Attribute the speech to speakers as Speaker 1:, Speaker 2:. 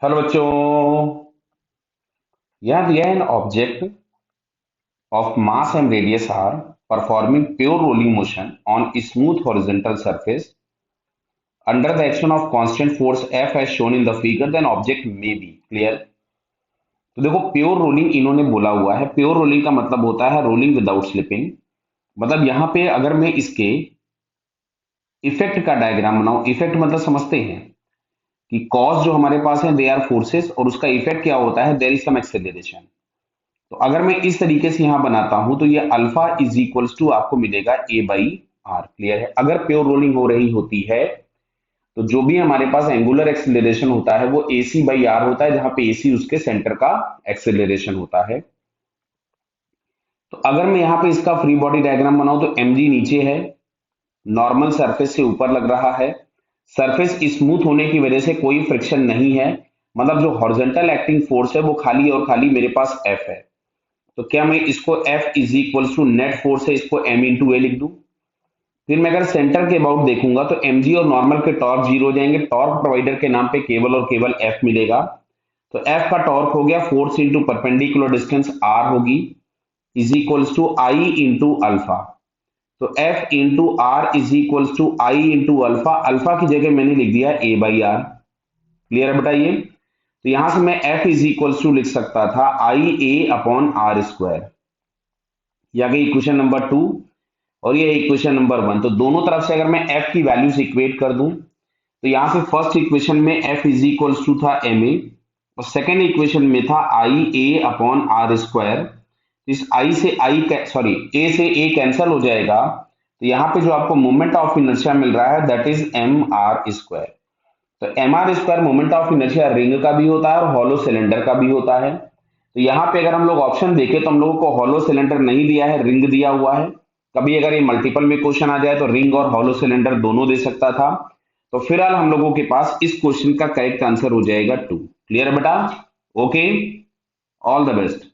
Speaker 1: Hello बच्चों। यहाँ दिया है an object of mass and radius R performing pure rolling motion on smooth horizontal surface under the action of constant force F as shown in the figure then object may be clear. तो देखो pure rolling इन्होंने बोला हुआ है। Pure rolling का मतलब होता है रोलिंग विदाउट स्लिपिंग। मतलब यहाँ पे अगर मैं इसके इफेक्ट का डायग्राम बनाऊं, इफेक्ट मतलब समझते हैं कि कॉज जो हमारे पास है दे आर फोर्सेस और उसका इफेक्ट क्या होता है, देयर इज सम एक्सेलरेशन। तो अगर मैं इस तरीके से यहां बनाता हूं तो ये अल्फा इज इक्वल्स टू आपको मिलेगा ए बाई आर। क्लियर है। अगर प्योर रोलिंग हो रही होती है तो जो भी हमारे पास एंगुलर एक्सेलरेशन होता है वो ए सी बाई आर होता है, जहां पे ए सी उसके सेंटर का एक्सेलरेशन होता है। तो अगर मैं यहाँ पे इसका फ्री बॉडी डायग्राम बनाऊं तो एम जी नीचे है, नॉर्मल सरफेस से ऊपर लग रहा है, सरफेस स्मूथ होने की वजह से कोई फ्रिक्शन नहीं है। मतलब जो हॉरिजॉन्टल एक्टिंग फोर्स है वो खाली और खाली मेरे पास एफ है। तो क्या मैं इसको F is equal to net force है, इसको M इंटू ए लिख दूं। फिर मैं अगर सेंटर के अबाउट देखूंगा तो mg और नॉर्मल के टॉर्क जीरो हो जाएंगे। टॉर्क प्रोवाइडर के नाम पे केवल और केवल F मिलेगा। तो F का टॉर्क हो गया force into perpendicular distance R होगी is equals to I into alpha. तो F into R is equals to I into alpha. Alpha की जगह मैंने लिख दिया ए बाई आर। क्लियर है बताइए। तो यहां से मैं F इज इक्वल्स टू लिख सकता था आई ए अपॉन आर स्क्वायर। ये आ गई इक्वेशन नंबर 2 और ये इक्वेशन नंबर 1। तो दोनों तरफ से अगर मैं f की वैल्यूज इक्वेट कर दूं तो यहां से फर्स्ट इक्वेशन में f इज इक्वल्स टू था एम ए और सेकेंड इक्वेशन में था आई ए अपॉन आर स्क्वायर। इस आई से आई सॉरी ए से ए कैंसिल हो जाएगा। तो यहाँ पे जो आपको मोमेंट ऑफ इनर्शिया मिल रहा है that is M R square. तो M R square moment of inertia ring का भी होता है और हॉलो सिलेंडर का भी होता है। तो यहाँ पे अगर हम लोग ऑप्शन देखें तो हम लोगों को हॉलो सिलेंडर नहीं दिया है, रिंग दिया हुआ है। कभी अगर ये मल्टीपल में क्वेश्चन आ जाए तो रिंग और हॉलो सिलेंडर दोनों दे सकता था। तो फिलहाल हम लोगों के पास इस क्वेश्चन का करेक्ट आंसर हो जाएगा 2। क्लियर है बेटा। Okay, all the best.